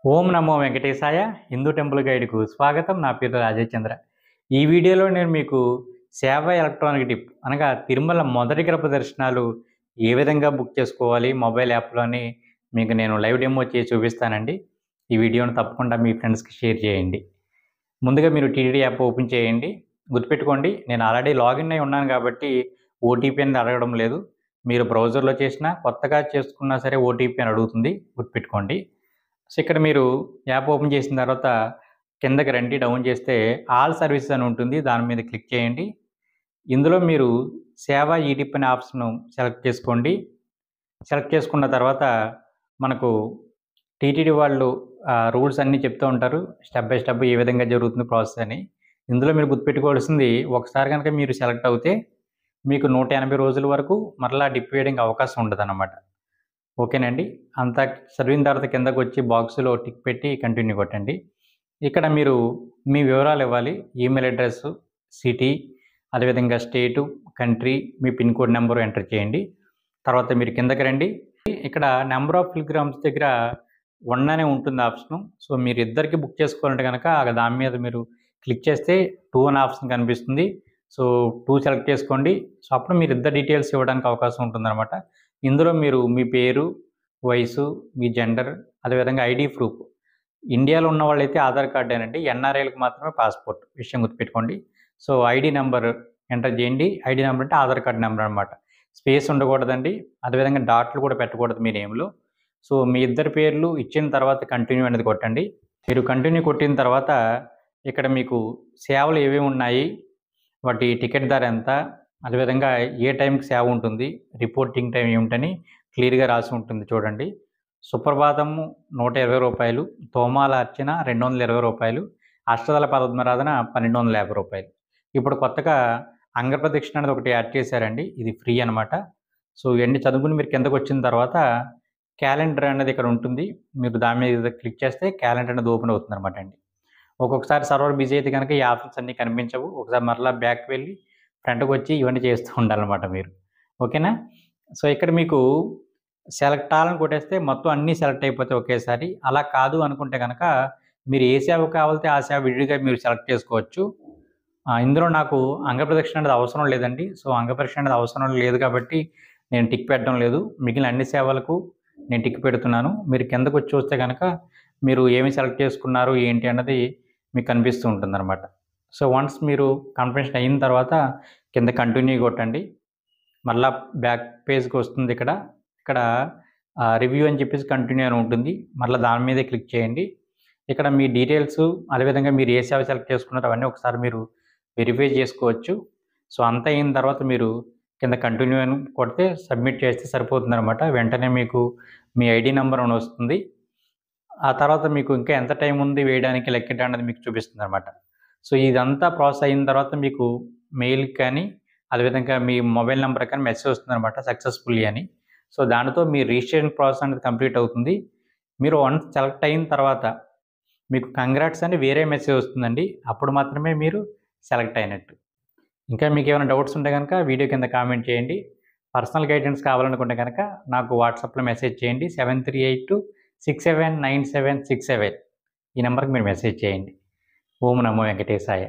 ఓం నమో వెంకటేశాయ. Hindu temple గైడ్‌కు స్వాగతం. నా పేరు రాజేష్ చంద్ర. ఈ వీడియోలో నేను మీకు సేవ ఎలక్ట్రానిక్ డిప్ అనగా తిరుమల మొదటి గృహ దర్శనాలు ఏ విధంగా బుక్ చేసుకోవాలి మొబైల్ యాప్‌లో అని మీకు నేను లైవ్ డెమో చేసి చూపిస్తానండి. ఈ వీడియోని తప్పకుండా మీ ఫ్రెండ్స్‌కి షేర్ చేయండి. ముందుగా మీరు టీటీడీ యాప్ ఓపెన్ చేయండి. గుర్తుపెట్టుకోండి, నేను ఆల్రెడీ లాగిన్ అయి ఉన్నాను కాబట్టి ఓటీపీ అనేది అడగడం లేదు. మీరు బ్రౌజర్‌లో చేసినా, కొత్తగా చేసుకున్నా సరే ఓటీపీ అని అడుగుతుంది. గుర్తుపెట్టుకోండి. సో, ఇక్కడ మీరు యాప్ ఓపెన్ చేసిన తర్వాత కిందకి రండి. డౌన్ చేస్తే ఆల్ సర్వీసెస్ అని ఉంటుంది. దాని మీద క్లిక్ చేయండి. ఇందులో మీరు సేవ ఈడిప్ అనే ఆప్షన్‌ను సెలెక్ట్ చేసుకోండి. సెలెక్ట్ చేసుకున్న తర్వాత మనకు టీటీడీ వాళ్ళు రూల్స్ అన్నీ చెప్తూ ఉంటారు. స్టెప్ బై స్టెప్ ఏ విధంగా జరుగుతుంది ప్రాసెస్ అని. ఇందులో మీరు గుర్తుపెట్టుకోవాల్సింది, ఒకసారి కనుక మీరు సెలెక్ట్ అవుతే మీకు 180 రోజుల వరకు మరలా డిప్ వేయడానికి అవకాశం ఉండదన్నమాట. ఓకేనండి. అంతా చదివిన తర్వాత కిందకొచ్చి బాక్స్‌లో టిక్ పెట్టి కంటిన్యూ కొట్టండి. ఇక్కడ మీరు మీ వివరాలు ఇవ్వాలి. ఈమెయిల్ అడ్రెస్సు, సిటీ, అదేవిధంగా స్టేటు, కంట్రీ, మీ పిన్ కోడ్ నెంబరు ఎంటర్ చేయండి. తర్వాత మీరు కిందకి రండి. ఇక్కడ నంబర్ ఆఫ్ పిల్‌గ్రిమ్స్ దగ్గర 1 అనే ఉంటుంది ఆప్షను. సో, మీరు ఇద్దరికి బుక్ చేసుకోవాలంటే గనక దాని మీద మీరు క్లిక్ చేస్తే 2 అనే ఆప్షన్ కనిపిస్తుంది. సో, 2 సెలెక్ట్ చేసుకోండి. సో, అప్పుడు మీరు ఇద్దరు డీటెయిల్స్ ఇవ్వడానికి అవకాశం ఉంటుందన్నమాట. ఇందులో మీరు మీ పేరు, వయసు, మీ జెండర్, అదేవిధంగా ఐడీ ప్రూఫ్. ఇండియాలో ఉన్న వాళ్ళైతే ఆధార్ కార్డేనండి. ఎన్ఆర్ఐలకు మాత్రమే పాస్‌పోర్ట్. విషయం గుర్తుపెట్టుకోండి. సో, ఐడీ నంబర్ ఎంటర్ చేయండి. ఐడీ నంబర్ అంటే ఆధార్ కార్డ్ నంబర్ అనమాట. స్పేస్ ఉండకూడదండి. అదేవిధంగా డాట్లు కూడా పెట్టకూడదు మీ నేమ్‌లో. సో, మీ ఇద్దరి పేర్లు ఇచ్చిన తర్వాత కంటిన్యూ అనేది కొట్టండి. మీరు కంటిన్యూ కొట్టిన తర్వాత ఇక్కడ మీకు సేవలు ఏవేవి ఉన్నాయి, వాటి టికెట్ ధర ఎంత, అదేవిధంగా ఏ టైంకి సేవ ఉంటుంది, రిపోర్టింగ్ టైం ఏమిటని క్లియర్‌గా రాసి ఉంటుంది చూడండి. సుప్రభాతము రూ. 120, తోమాల అర్చన రూ. 220, అష్టదళ పద్మారాధన రూ. 1250. ఇప్పుడు కొత్తగా అంగప్రదక్షిణ అనేది ఒకటి యాడ్ చేశారండి. ఇది ఫ్రీ అనమాట. సో, ఇవన్నీ చదువుకుని మీరు కిందకొచ్చిన తర్వాత క్యాలెండర్ అనేది ఇక్కడ ఉంటుంది. మీరు దాని మీద క్లిక్ చేస్తే క్యాలెండర్ అనేది ఓపెన్ అవుతుందనమాట అండి. ఒక్కొక్కసారి సర్వర్ బిజీ అయితే కనుక ఈ ఆప్షన్స్ అన్నీ కనిపించవు. ఒకసారి మరలా బ్యాక్‌కి వెళ్ళి ఫ్రంట్‌కొచ్చి ఇవన్నీ చేస్తూ ఉండాలనమాట మీరు. ఓకేనా? సో, ఇక్కడ మీకు సెలెక్ట్ ఆల్ అని కొట్టేస్తే మొత్తం అన్నీ సెలెక్ట్ అయిపోతాయి ఒకేసారి. అలా కాదు అనుకుంటే గనక మీరు ఏ సేవ కావాలితే ఆ సేవ విడిగా మీరు సెలెక్ట్ చేసుకోవచ్చు. ఇందులో నాకు అంగప్రదక్షిణ అనేది అవసరం లేదండి. సో, అంగప్రదక్షిణ అనేది అవసరం లేదు కాబట్టి నేను టిక్ పెట్టడం లేదు. మిగిలిన అన్ని సేవలకు నేను టిక్ పెడుతున్నాను. మీరు కిందకొచ్చి చూస్తే గనక మీరు ఏమి సెలెక్ట్ చేసుకున్నారు, ఏంటి అన్నది మీకు కనిపిస్తూ ఉంటుందన్నమాట. సో, వన్స్ మీరు కన్ఫర్మేషన్ అయిన తర్వాత కింద కంటిన్యూ కొట్టండి. మళ్ళా బ్యాక్ పేజ్‌కి వస్తుంది ఇక్కడ. ఇక్కడ రివ్యూ అని చెప్పేసి కంటిన్యూ అని ఉంటుంది. మళ్ళా దాని మీదే క్లిక్ చేయండి. ఇక్కడ మీ డీటెయిల్స్, అదేవిధంగా మీరు ఏ సేవ సెలెక్ట్ చేసుకున్నారో అవన్నీ ఒకసారి మీరు వెరిఫై చేసుకోవచ్చు. సో, అంతా అయిన తర్వాత మీరు కింద కంటిన్యూ అని కొడితే సబ్మిట్ చేస్తే సరిపోతుందనమాట. వెంటనే మీకు మీ ఐడీ నంబర్ అని వస్తుంది. ఆ తర్వాత మీకు ఇంకా ఎంత టైం ఉంది వేయడానికి లెక్కెట అన్నది మీకు చూపిస్తుందనమాట. సో, ఇదంతా ప్రాసెస్ అయిన తర్వాత మీకు మెయిల్‌కి కానీ, అదేవిధంగా మీ మొబైల్ నంబర్‌కి కానీ మెసేజ్ వస్తుందనమాట సక్సెస్‌ఫుల్లీ అని. సో, దానితో మీ రిజిస్ట్రేషన్ ప్రాసెస్ అనేది కంప్లీట్ అవుతుంది. మీరు వన్స్ సెలెక్ట్ అయిన తర్వాత మీకు కంగ్రాట్స్ అని వేరే మెసేజ్ వస్తుందండి. అప్పుడు మాత్రమే మీరు సెలెక్ట్ అయినట్టు. ఇంకా మీకేమైనా డౌట్స్ ఉంటే గనక వీడియో కింద కామెంట్ చేయండి. పర్సనల్ గైడెన్స్ కావాలనుకుంటే గనక నాకు వాట్సాప్‌లో మెసేజ్ చేయండి. 7382679767 ఈ నంబర్‌కి మీరు మెసేజ్ చేయండి. ఓం నమో వెంకటేశాయ.